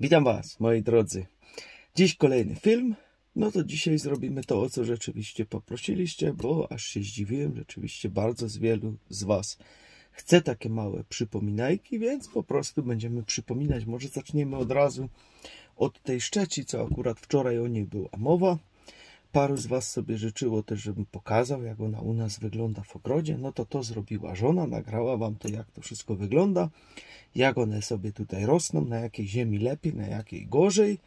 Witam Was, moi drodzy. Dziś kolejny film. No to dzisiaj zrobimy to, o co rzeczywiście poprosiliście, bo aż się zdziwiłem. Rzeczywiście bardzo z wielu z Was chce takie małe przypominajki, więc po prostu będziemy przypominać. Może zaczniemy od razu od tej szczeci, co akurat wczoraj o niej była mowa. Paru z Was sobie życzyło też, żebym pokazał, jak ona u nas wygląda w ogrodzie. No to zrobiła żona, nagrała Wam to, jak to wszystko wygląda, jak one sobie tutaj rosną, na jakiej ziemi lepiej, na jakiej gorzej.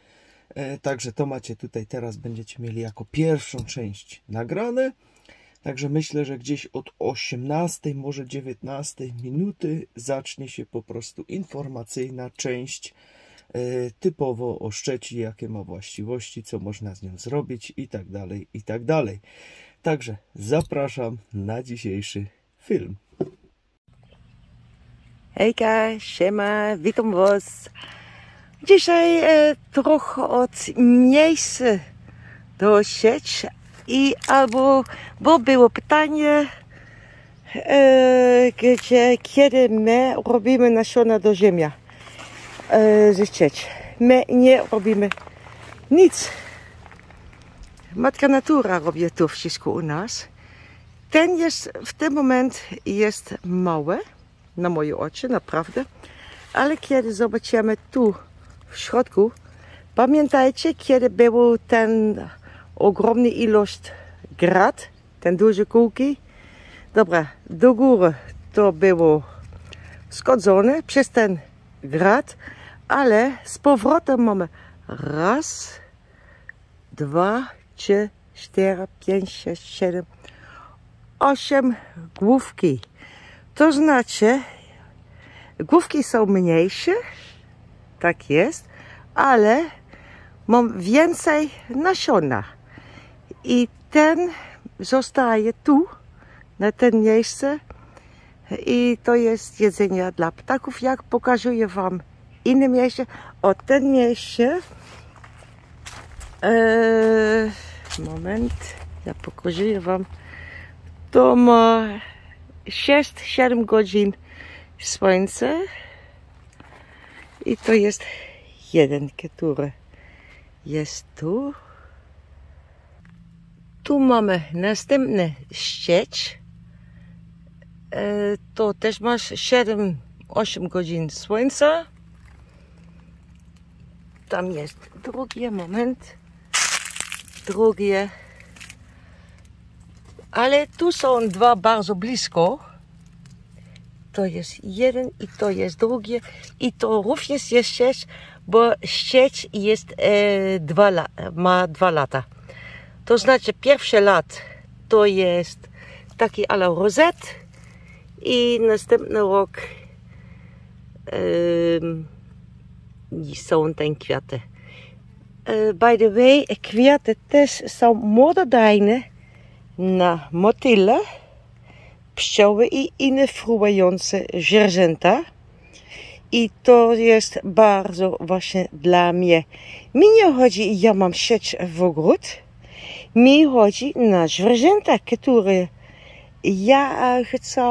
Także to macie tutaj teraz, będziecie mieli jako pierwszą część nagrane. Także myślę, że gdzieś od 18, może 19 minuty zacznie się po prostu informacyjna część typowo o szczeci, jakie ma właściwości, co można z nią zrobić i tak dalej, i tak dalej. Także zapraszam na dzisiejszy film. Hejka, siema, witam Was. Dzisiaj trochę od miejsca do sieci bo było pytanie, kiedy my robimy nasiona do ziemia ze sieci. My nie robimy nic. Matka Natura robi to wszystko u nas. W ten moment jest mały, na moje oczy, naprawdę. Ale kiedy zobaczymy tu w środku, pamiętajcie, kiedy był ten ogromny ilość grat, ten duże kulki. Dobra, do góry to było skodzone przez ten grat, ale z powrotem mamy raz, 2, 3, 4, 5, 6, 7, 8 główki. To znaczy, główki są mniejsze, tak jest, ale mam więcej nasiona. I ten zostaje tu, na tym miejscu. I to jest jedzenie dla ptaków. Jak pokazuję Wam inne miejsce, od tym miejsce. Moment, ja pokazuję Wam. To ma 6-7 godzin słońce. I to jest jeden, który jest tu. Tu mamy następny sieć. To też masz 7-8 godzin słońca. Tam jest drugie, moment. Drugie. Ale tu są dwa bardzo blisko. To jest jeden i to jest drugie. I to również jest sieć, bo sieć jest ma 2 lata. To znaczy pierwszy lat to jest taki a la rozet i następny rok są te kwiaty. By the way, kwiaty też są mododajne na motyle, pszczoły i inne fruwające zwierzęta. I to jest bardzo właśnie dla mnie. Mi nie chodzi, ja mam sieć w ogród. Mi chodzi na zwierzęta, które ja chcę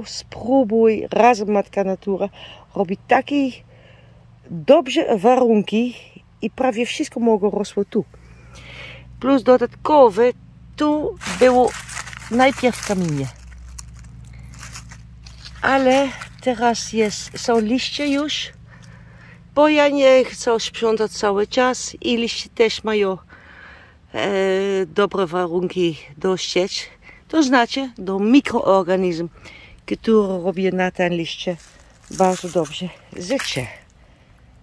spróbuj razem Matka Natura robić takie dobrze warunki i prawie wszystko mogło rosło tu. Plus dodatkowe, tu było najpierw kamienie. Ale teraz są liście już, bo ja nie chcę sprzątać cały czas i liście też mają dobre warunki do sieć. To znaczy do mikroorganizm, który robi na ten liście bardzo dobrze życie.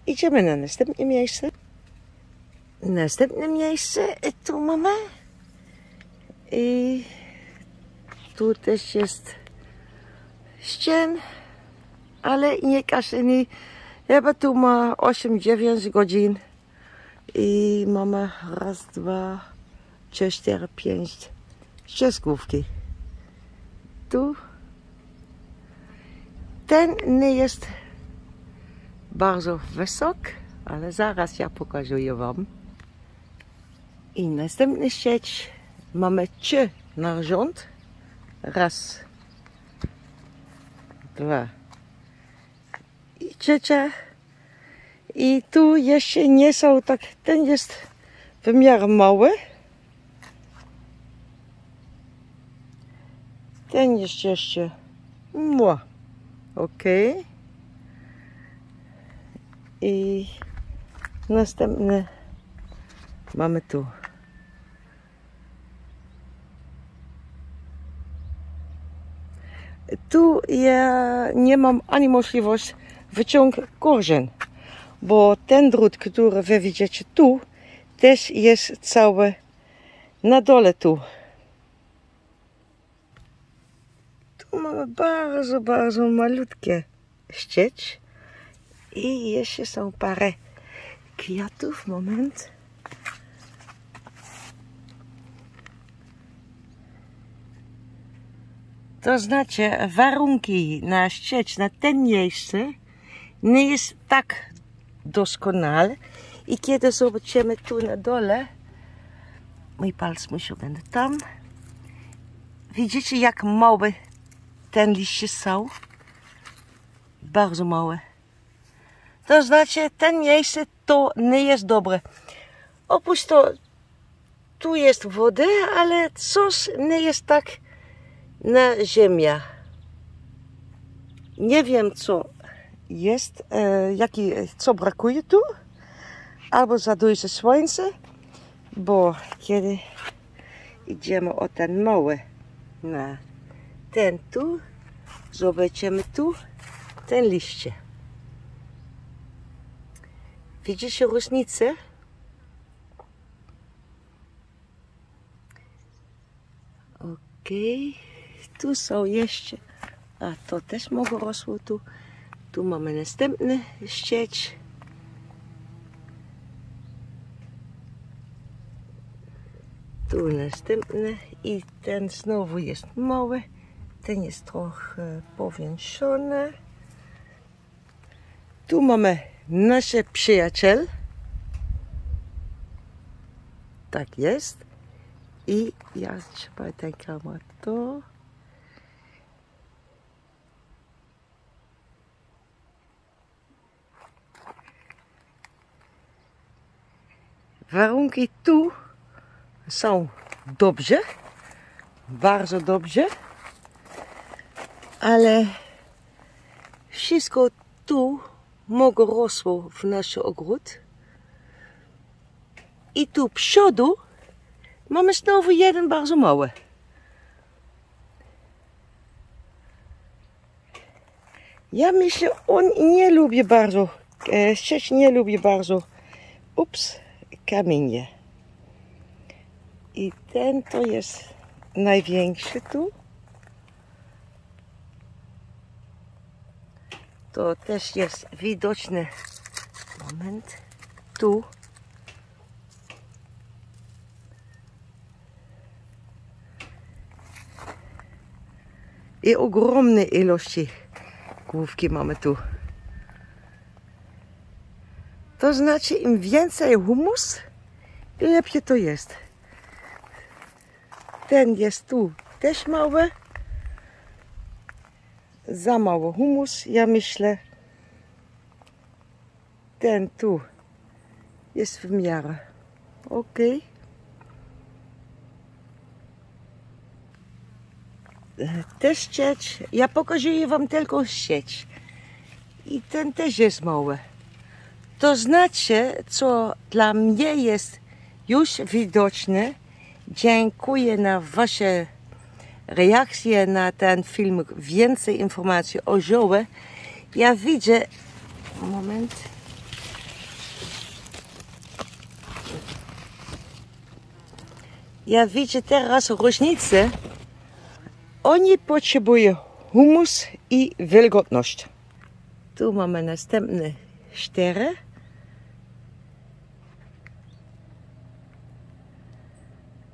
Idziemy na następne miejsce. Następne miejsce tu mamy. I tu też jest ścian, ale nie każdy. Chyba tu ma 8-9 godzin. I mamy raz, 2, 3, 4, 5, 6 główki. Tu. Ten nie jest bardzo wysoki, ale zaraz ja pokażę Wam. I następny sieć mamy 3 na rząd. Raz, 2 i trzecia. I tu jeszcze nie są tak, ten jest w miarę mały. Ten jest jeszcze ok. I następny mamy tu. Tu ja nie mam ani możliwości wyciągnąć korzeń, bo ten drut, który wy widzicie tu, też jest cały na dole tu. Tu mamy bardzo, bardzo malutkie ścież i jeszcze są parę kwiatów. Moment. To znaczy warunki na ścież, na ten miejsce nie jest tak doskonale. I kiedy zobaczymy tu na dole, mój palec musi być tam. Widzicie, jak małe ten liście są? Bardzo małe. To znaczy, ten miejsce to nie jest dobre. Oprócz to, tu jest woda, ale coś nie jest tak na ziemię. Nie wiem, co jest, co brakuje tu. Albo za duże słońce, bo kiedy idziemy o ten mały na ten tu, zobaczymy tu ten liście. Widzicie różnicę? Ok, tu są jeszcze, a to też mogło rosło tu. Tu mamy następny ścież. Tu następny i ten znowu jest mały, ten jest trochę powiększony. Tu mamy nasze przyjaciel. Tak jest. I ja trzeba ten kamerę to. Warunki tu są dobrze, bardzo dobrze, ale wszystko tu mogło rosło w naszym ogród. I tu przodu mamy znowu jeden bardzo mały. Ja myślę, on nie lubi bardzo, ścież nie lubi bardzo, kamienie. I ten to jest największy tu. To też jest widoczne. Moment. Tu. I ogromne ilości główki mamy tu. To znaczy, im więcej humus, im lepiej to jest. Ten jest tu też mały. Za mało humus, ja myślę. Ten tu jest w miarę. Ok. Też ścież. Ja pokazuję wam tylko ścież. I ten też jest mały. To znaczy, co dla mnie jest już widoczne. Dziękuję na wasze reakcje na ten film. Więcej informacji o ziołach. Ja widzę... Moment. Ja widzę teraz różnicę. Oni potrzebują humus i wilgotność. Tu mamy następne 4.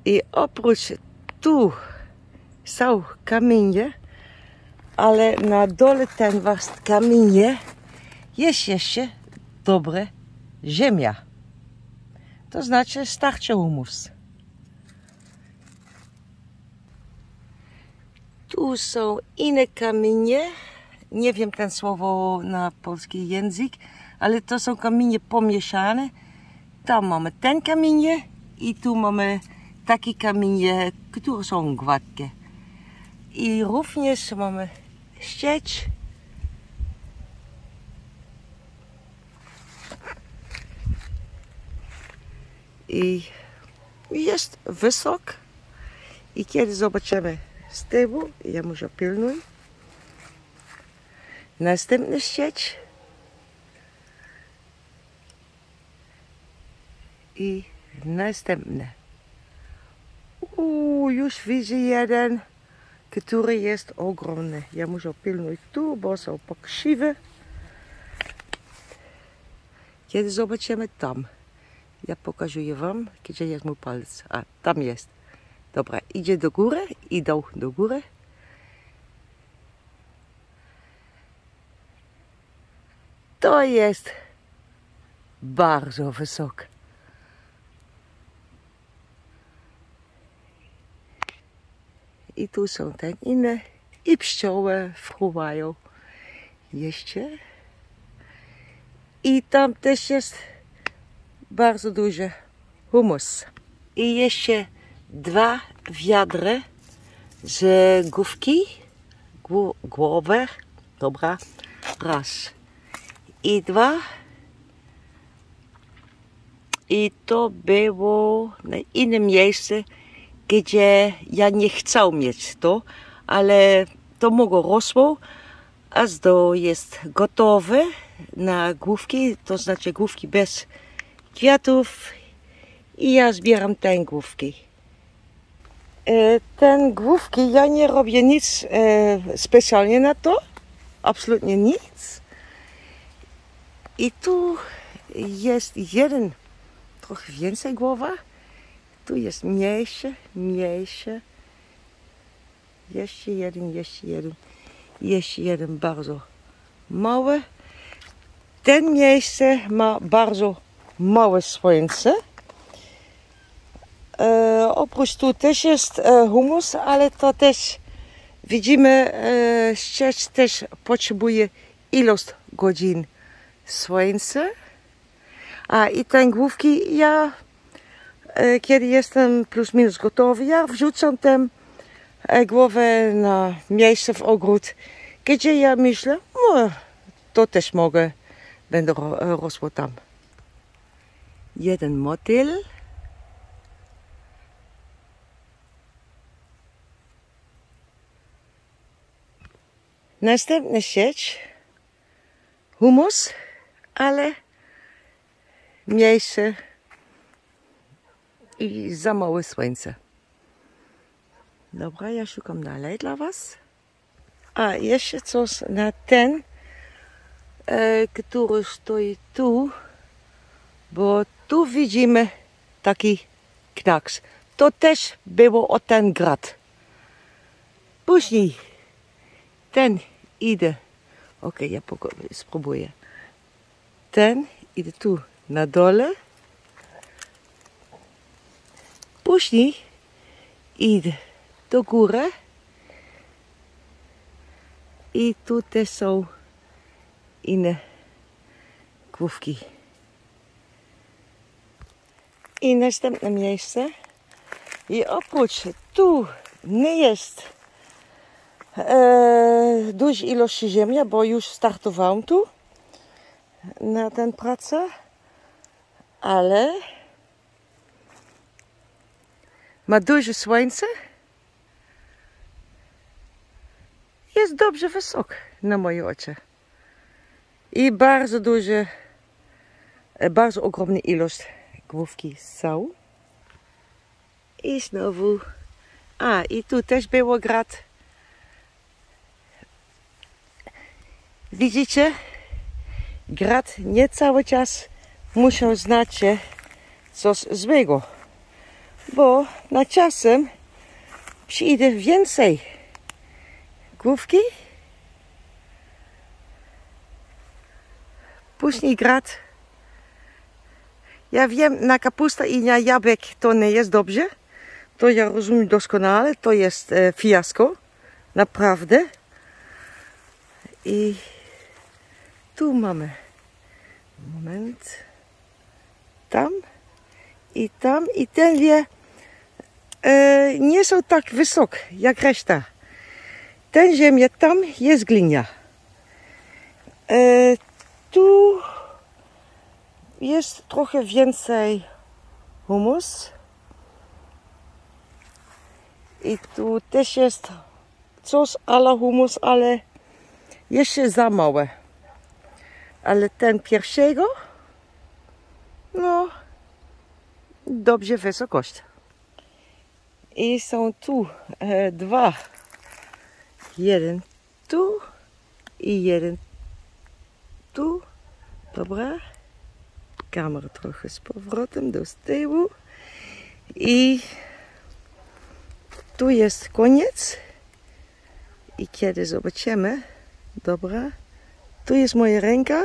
I oprócz tu są kamienie, ale na dole ten was kamienie jest jeszcze dobre ziemia. To znaczy starczy humus. Tu są inne kamienie. Nie wiem ten słowo na polski język, ale to są kamienie pomieszane. Tam mamy ten kamienie i tu mamy takie kamienie, które są gładkie. I również mamy sieć. I jest wysok. I kiedy zobaczymy z tyłu, ja muszę pilnuj. Następna sieć. I następne. Już widzę jeden, który jest ogromny. Ja muszę pilnować tu, bo są pokrzywe. Kiedy zobaczymy tam, ja pokażę wam, gdzie jest mój palec. A, tam jest. Dobra, idzie do góry, idą do góry. To jest bardzo wysoko. I tu są te inne. I pszczoły fruwają jeszcze. I tam też jest bardzo duży humus. I jeszcze 2 wiadra z główki. Głowy. Dobra. Raz. I 2. I to było na innym miejscu, gdzie ja nie chcę mieć to, ale to mogło rosło, aż to jest gotowe na główki, to znaczy główki bez kwiatów i ja zbieram te główki. Te główki, ja nie robię nic specjalnie na to, absolutnie nic. I tu jest jeden, trochę więcej głowa. Tu jest mniejszy. Jeszcze jeden bardzo mały. Ten miejsce ma bardzo małe słońce. Oprócz tu też jest humus, ale to też widzimy, sieć też potrzebuje ilość godzin słońca. A i te główki ja, kiedy jestem plus minus gotowy, ja wrzucam tę głowę na miejsce w ogród, gdzie ja myślę, no, to też mogę, będę rosło tam. Jeden motyl. Następna sieć, humus, ale mniejsze i za małe słońce. Dobra, ja szukam dalej dla was. A jeszcze coś na ten, który stoi tu, bo tu widzimy taki knaks. To też było o ten grat. Później ten idzie, ja spróbuję. Ten idzie tu na dole. Później idzie do góry. I tu też są inne główki. I następne miejsce. I oprócz tu nie jest duża ilość ziemi, bo już startowałam tu na tę pracę, ale ma duże słońce. Jest dobrze wysoko na moje oczy. I bardzo duże, bardzo ogromna ilość główki są. I znowu, i tu też było grat. Widzicie? Grat nie cały czas muszą znać coś złego, bo na czasem przyjdzie więcej główki, później grat. Ja wiem, na kapustę i na jabłek to nie jest dobrze, to ja rozumiem doskonale, to jest fiasko, naprawdę. I tu mamy Moment. Tam. I ten wie nie są tak wysoki jak reszta. Ten ziemia tam jest glina. Tu jest trochę więcej humus. I tu też jest coś ale humus, ale jeszcze za małe. Ale ten pierwszego, no, dobrze wysokość. I są tu dwa. Jeden tu i jeden tu. Dobra. Kamera trochę z powrotem do tyłu. I tu jest koniec. I kiedy zobaczymy, dobra, tu jest moja ręka.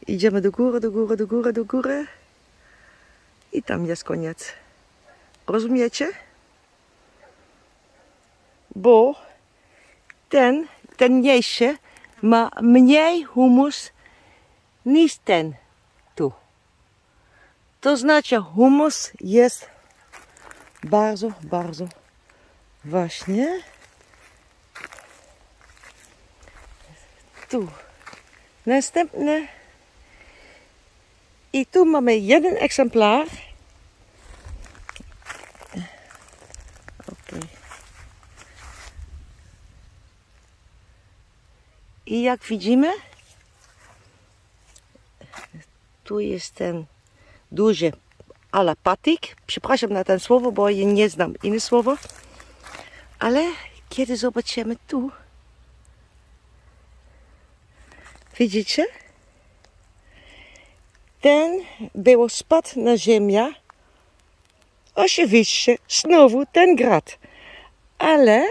Idziemy do góry, do góry, do góry, do góry. I tam jest koniec. Rozumiecie? Bo ten mniejszy ma mniej humus niż ten tu. To znaczy humus jest bardzo, bardzo ważny. Tu następny. I tu mamy jeden egzemplarz. Okay. I jak widzimy, tu jest ten duży alapatyk. Przepraszam na ten słowo, bo ja nie znam inne słowo. Ale kiedy zobaczymy tu, widzicie? Ten był spadł na ziemię. Oczywiście znowu ten grad. Ale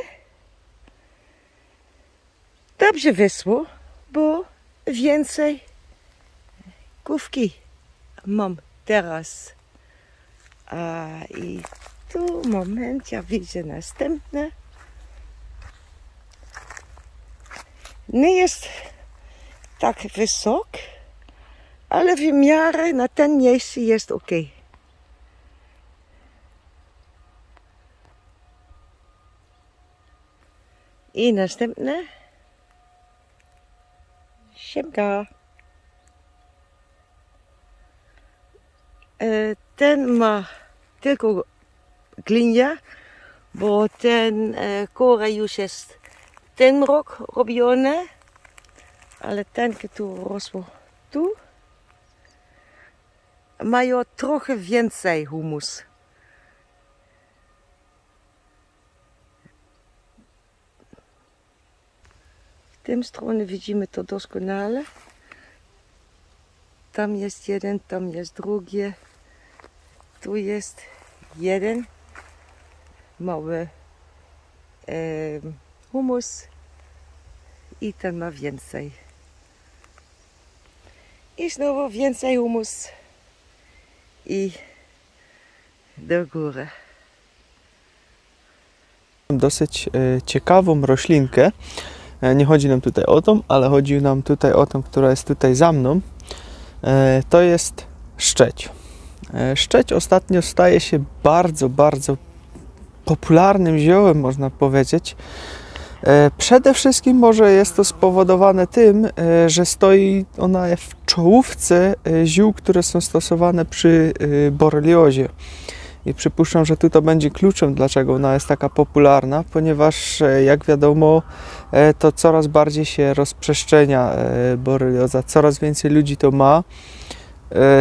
dobrze wyszło, bo więcej główki mam teraz. I tu moment, ja widzę następne. Nie jest tak wysok, ale w miarę na ten miejscu jest ok. I następne. Siemka. Ten ma tylko glinię, bo ten kora już jest ten rok robiony, ale ten, który rosło tu, mają trochę więcej humus. W tym stronie widzimy to doskonale. Tam jest jeden, tam jest drugi. Tu jest jeden mały humus i ten ma więcej. I znowu więcej humus i do góry. Dosyć ciekawą roślinkę. Nie chodzi nam tutaj o tą, ale chodzi nam tutaj o tą, która jest tutaj za mną. To jest szczeć. Szczeć ostatnio staje się bardzo, bardzo popularnym ziołem, można powiedzieć. Przede wszystkim może jest to spowodowane tym, że stoi ona w czołówce ziół, które są stosowane przy boreliozie. I przypuszczam, że tu to będzie kluczem, dlaczego ona jest taka popularna, ponieważ jak wiadomo, to coraz bardziej się rozprzestrzenia borelioza, coraz więcej ludzi to ma,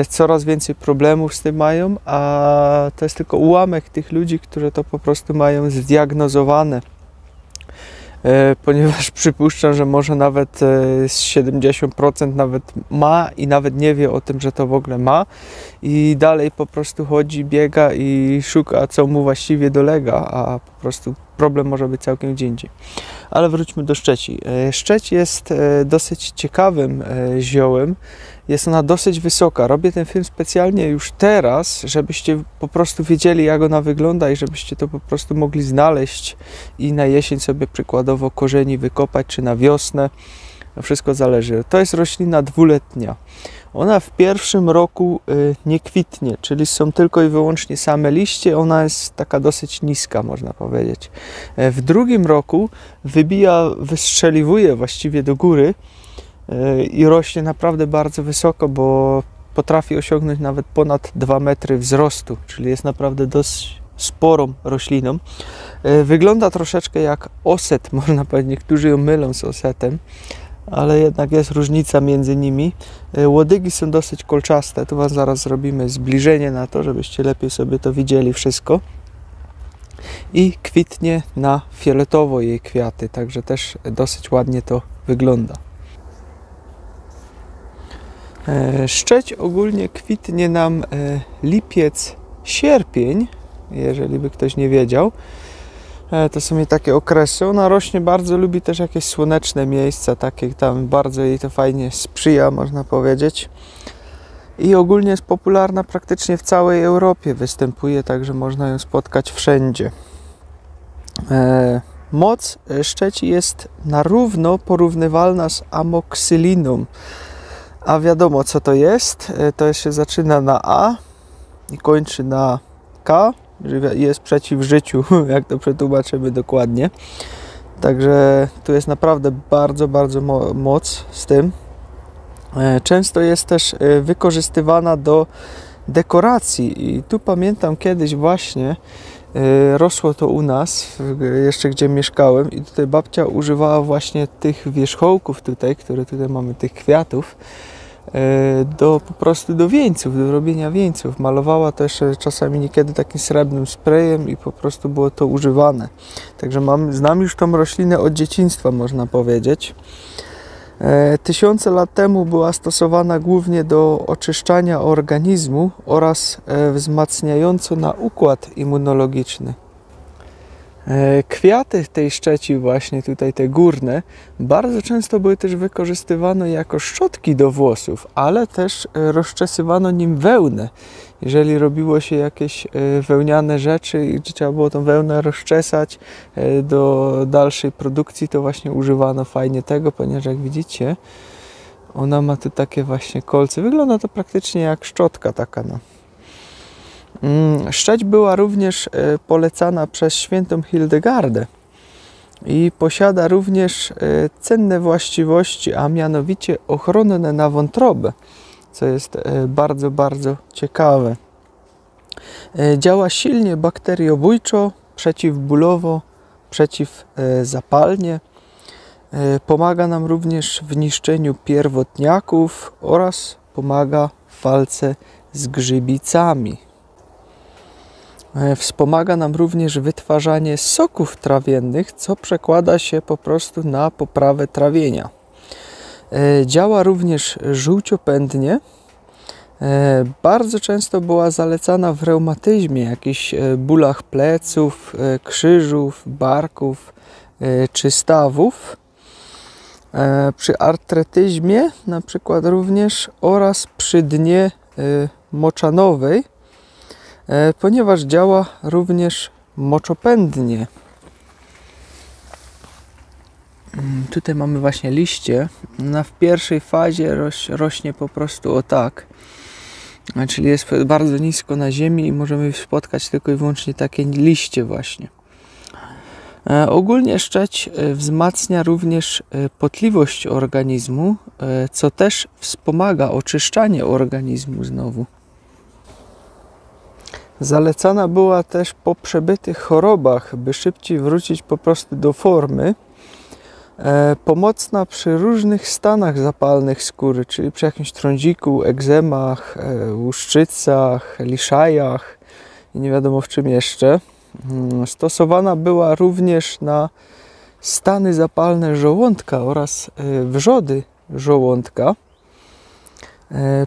coraz więcej problemów z tym mają, a to jest tylko ułamek tych ludzi, które to po prostu mają zdiagnozowane. Ponieważ przypuszczam, że może nawet 70% nawet ma i nawet nie wie o tym, że to w ogóle ma i dalej po prostu chodzi, biega i szuka, co mu właściwie dolega, a po prostu problem może być całkiem gdzie indziej. Ale wróćmy do szczeci. Szczeć jest dosyć ciekawym ziołem. Jest ona dosyć wysoka. Robię ten film specjalnie już teraz, żebyście po prostu wiedzieli, jak ona wygląda i żebyście to po prostu mogli znaleźć i na jesień sobie przykładowo korzeni wykopać, czy na wiosnę. Wszystko zależy. To jest roślina dwuletnia. Ona w pierwszym roku nie kwitnie, czyli są tylko i wyłącznie same liście. Ona jest taka dosyć niska, można powiedzieć. W drugim roku wystrzeliwuje właściwie do góry i rośnie naprawdę bardzo wysoko, bo potrafi osiągnąć nawet ponad 2 metry wzrostu, czyli jest naprawdę dość sporą rośliną. Wygląda troszeczkę jak oset, można powiedzieć. Niektórzy ją mylą z osetem, ale jednak jest różnica między nimi. Łodygi są dosyć kolczaste. Tu Wam zaraz zrobimy zbliżenie na to, żebyście lepiej sobie to widzieli wszystko. I kwitnie na fioletowo jej kwiaty, także też dosyć ładnie to wygląda. Szczeć ogólnie kwitnie nam lipiec, sierpień, jeżeli by ktoś nie wiedział. To są jej takie okresy. Ona rośnie, bardzo lubi też jakieś słoneczne miejsca, takie tam bardzo jej to fajnie sprzyja, można powiedzieć. I ogólnie jest popularna praktycznie w całej Europie, występuje, także można ją spotkać wszędzie. Moc szczeci jest na równo porównywalna z amoksyliną. A wiadomo, co to jest. To się zaczyna na A i kończy na K. Jest przeciw życiu, jak to przetłumaczymy dokładnie. Także tu jest naprawdę bardzo, bardzo moc z tym. Często jest też wykorzystywana do dekoracji i tu pamiętam kiedyś właśnie rosło to u nas, jeszcze gdzie mieszkałem, i tutaj babcia używała właśnie tych wierzchołków tutaj, które tutaj mamy, tych kwiatów, po prostu do wieńców, do robienia wieńców. Malowała też czasami niekiedy takim srebrnym sprayem i po prostu było to używane. Także znam już tą roślinę od dzieciństwa, można powiedzieć. Tysiące lat temu była stosowana głównie do oczyszczania organizmu oraz wzmacniająco na układ immunologiczny. Kwiaty tej szczeci, właśnie tutaj te górne, bardzo często były też wykorzystywane jako szczotki do włosów, ale też rozczesywano nim wełnę. Jeżeli robiło się jakieś wełniane rzeczy i trzeba było tą wełnę rozczesać do dalszej produkcji, to właśnie używano fajnie tego, ponieważ jak widzicie, ona ma tu takie właśnie kolce. Wygląda to praktycznie jak szczotka taka, no. Szczeć była również polecana przez świętą Hildegardę i posiada również cenne właściwości, a mianowicie ochronne na wątrobę, co jest bardzo, bardzo ciekawe. Działa silnie bakteriobójczo, przeciwbólowo, przeciwzapalnie. Pomaga nam również w niszczeniu pierwotniaków oraz pomaga w walce z grzybicami. Wspomaga nam również wytwarzanie soków trawiennych, co przekłada się po prostu na poprawę trawienia. Działa również żółciopędnie. Bardzo często była zalecana w reumatyzmie, jakichś bólach pleców, krzyżów, barków czy stawów. Przy artretyzmie na przykład również oraz przy dnie moczanowej, ponieważ działa również moczopędnie. Tutaj mamy właśnie liście. Ona w pierwszej fazie rośnie po prostu o tak. Czyli jest bardzo nisko na ziemi i możemy spotkać tylko i wyłącznie takie liście właśnie. Ogólnie szczeć wzmacnia również potliwość organizmu, co też wspomaga oczyszczanie organizmu znowu. Zalecana była też po przebytych chorobach, by szybciej wrócić po prostu do formy. Pomocna przy różnych stanach zapalnych skóry, czyli przy jakimś trądziku, egzemach, łuszczycach, liszajach i nie wiadomo w czym jeszcze. Stosowana była również na stany zapalne żołądka oraz wrzody żołądka.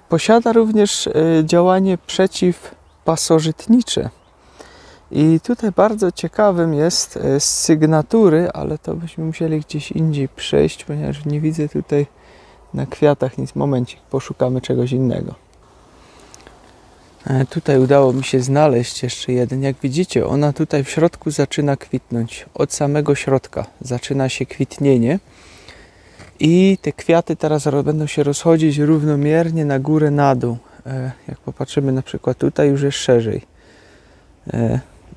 Posiada również działanie przeciwpasożytnicze. I tutaj bardzo ciekawym jest z sygnatury, ale to byśmy musieli gdzieś indziej przejść, ponieważ nie widzę tutaj na kwiatach nic. Momencik, poszukamy czegoś innego. Tutaj udało mi się znaleźć jeszcze jeden. Jak widzicie, ona tutaj w środku zaczyna kwitnąć. Od samego środka zaczyna się kwitnienie. I te kwiaty teraz będą się rozchodzić równomiernie na górę, na dół. Jak popatrzymy na przykład tutaj, już jest szerzej.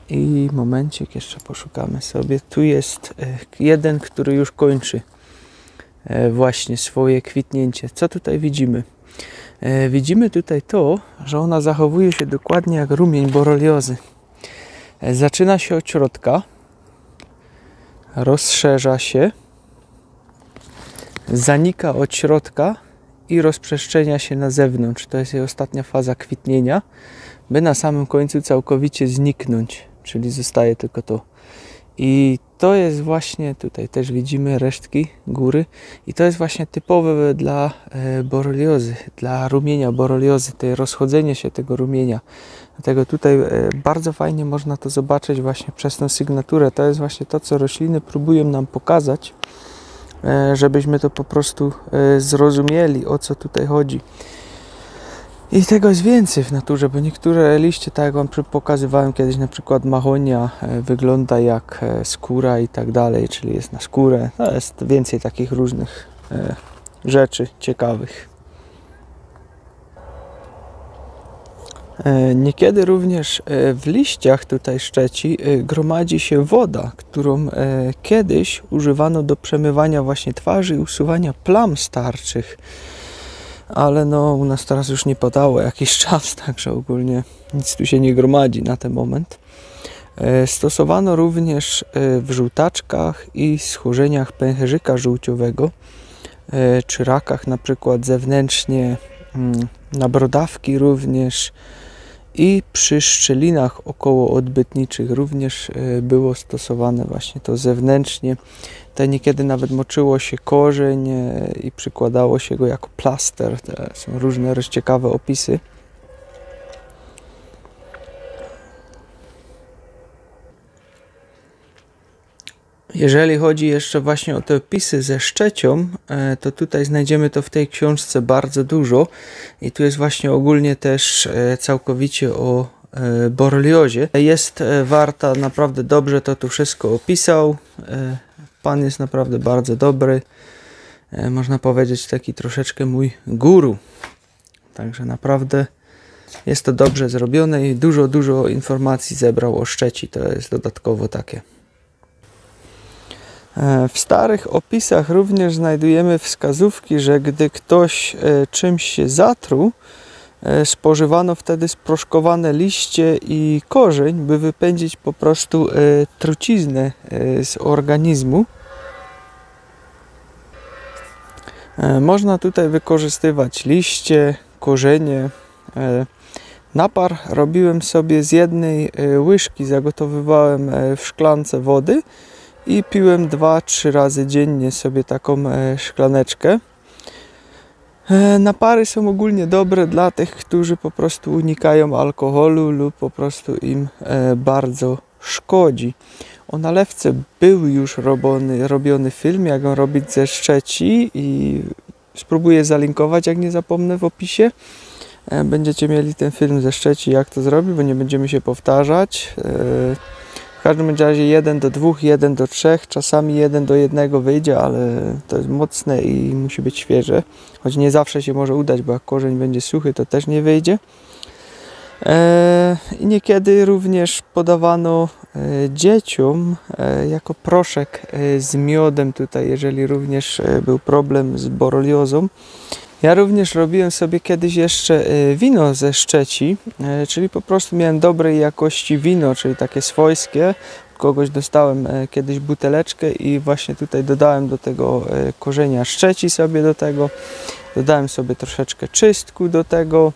I momencik, jeszcze poszukamy sobie. Tu jest jeden, który już kończy właśnie swoje kwitnięcie. Co tutaj widzimy? Widzimy tutaj to, że ona zachowuje się dokładnie jak rumień boreliozy. Zaczyna się od środka, rozszerza się, zanika od środka i rozprzestrzenia się na zewnątrz. To jest jej ostatnia faza kwitnienia, by na samym końcu całkowicie zniknąć, czyli zostaje tylko to. I to jest właśnie, tutaj też widzimy resztki góry, i to jest właśnie typowe dla boreliozy, dla rumienia boreliozy, to rozchodzenie się tego rumienia. Dlatego tutaj bardzo fajnie można to zobaczyć właśnie przez tą sygnaturę. To jest właśnie to, co rośliny próbują nam pokazać, żebyśmy to po prostu zrozumieli, o co tutaj chodzi. I tego jest więcej w naturze, bo niektóre liście, tak jak Wam pokazywałem kiedyś, na przykład mahonia wygląda jak skóra i tak dalej, czyli jest na skórę. No jest więcej takich różnych rzeczy ciekawych. Niekiedy również w liściach tutaj szczeci gromadzi się woda, którą kiedyś używano do przemywania właśnie twarzy i usuwania plam starczych. Ale no u nas teraz już nie padało jakiś czas, także ogólnie nic tu się nie gromadzi na ten moment. Stosowano również w żółtaczkach i schorzeniach pęcherzyka żółciowego, czy rakach na przykład zewnętrznie, na brodawki również, i przy szczelinach okołoodbytniczych również było stosowane właśnie to zewnętrznie. Tutaj niekiedy nawet moczyło się korzeń i przykładało się go jako plaster. To są różne ciekawe opisy. Jeżeli chodzi jeszcze właśnie o te opisy ze szczecią, to tutaj znajdziemy to w tej książce bardzo dużo i tu jest właśnie ogólnie też całkowicie o boreliozie. Jest warta, naprawdę dobrze to tu wszystko opisał. Pan jest naprawdę bardzo dobry. Można powiedzieć taki troszeczkę mój guru. Także naprawdę jest to dobrze zrobione i dużo informacji zebrał o szczeci. To jest dodatkowo takie. W starych opisach również znajdujemy wskazówki, że gdy ktoś czymś się zatruł, spożywano wtedy sproszkowane liście i korzeń, by wypędzić po prostu truciznę z organizmu. Można tutaj wykorzystywać liście, korzenie. Napar robiłem sobie z jednej łyżki, zagotowywałem w szklance wody i piłem 2-3 razy dziennie sobie taką szklaneczkę. Napary są ogólnie dobre dla tych, którzy po prostu unikają alkoholu lub po prostu im bardzo szkodzi. O nalewce był już robiony film, jak ją robić ze szczeci, i spróbuję zalinkować, jak nie zapomnę, w opisie. Będziecie mieli ten film ze szczeci, jak to zrobić, bo nie będziemy się powtarzać. W każdym razie 1 do 2, 1 do 3, czasami 1 do 1 wyjdzie, ale to jest mocne i musi być świeże. Choć nie zawsze się może udać, bo jak korzeń będzie suchy, to też nie wyjdzie. I niekiedy również podawano dzieciom jako proszek z miodem tutaj, jeżeli również był problem z boreliozą. Ja również robiłem sobie kiedyś jeszcze wino ze szczeci, czyli po prostu miałem dobrej jakości wino, czyli takie swojskie. Kogoś dostałem kiedyś buteleczkę i właśnie tutaj dodałem do tego korzenia szczeci sobie do tego. Dodałem sobie troszeczkę czystku do tego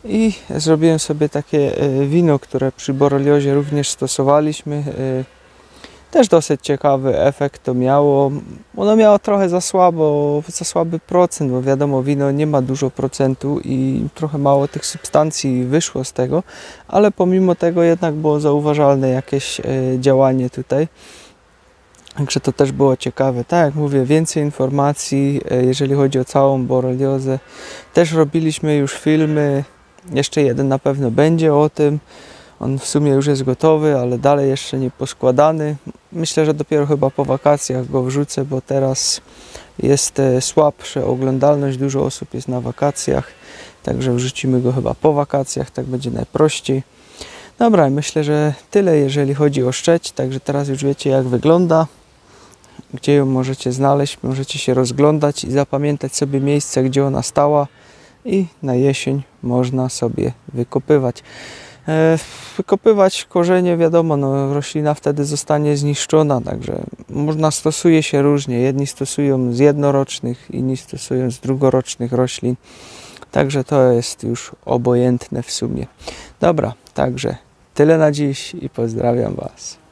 i zrobiłem sobie takie wino, które przy boreliozie również stosowaliśmy. Też dosyć ciekawy efekt to miało. Ono miało trochę za słaby procent, bo wiadomo, wino nie ma dużo procentu i trochę mało tych substancji wyszło z tego, ale pomimo tego jednak było zauważalne jakieś działanie tutaj. Także to też było ciekawe. Tak jak mówię, więcej informacji, jeżeli chodzi o całą boreliozę. Też robiliśmy już filmy, jeszcze jeden na pewno będzie o tym. On w sumie już jest gotowy, ale dalej jeszcze nie poskładany. Myślę, że dopiero chyba po wakacjach go wrzucę, bo teraz jest słabsza oglądalność, dużo osób jest na wakacjach, także wrzucimy go chyba po wakacjach, tak będzie najprościej. Dobra, myślę, że tyle, jeżeli chodzi o Szczeć, także teraz już wiecie, jak wygląda, gdzie ją możecie znaleźć, możecie się rozglądać i zapamiętać sobie miejsce, gdzie ona stała i na jesień można sobie wykopywać. Wykopywać korzenie, wiadomo, no, roślina wtedy zostanie zniszczona, także stosuje się różnie. Jedni stosują z jednorocznych, inni stosują z drugorocznych roślin, także to jest już obojętne w sumie. Dobra, także tyle na dziś i pozdrawiam Was.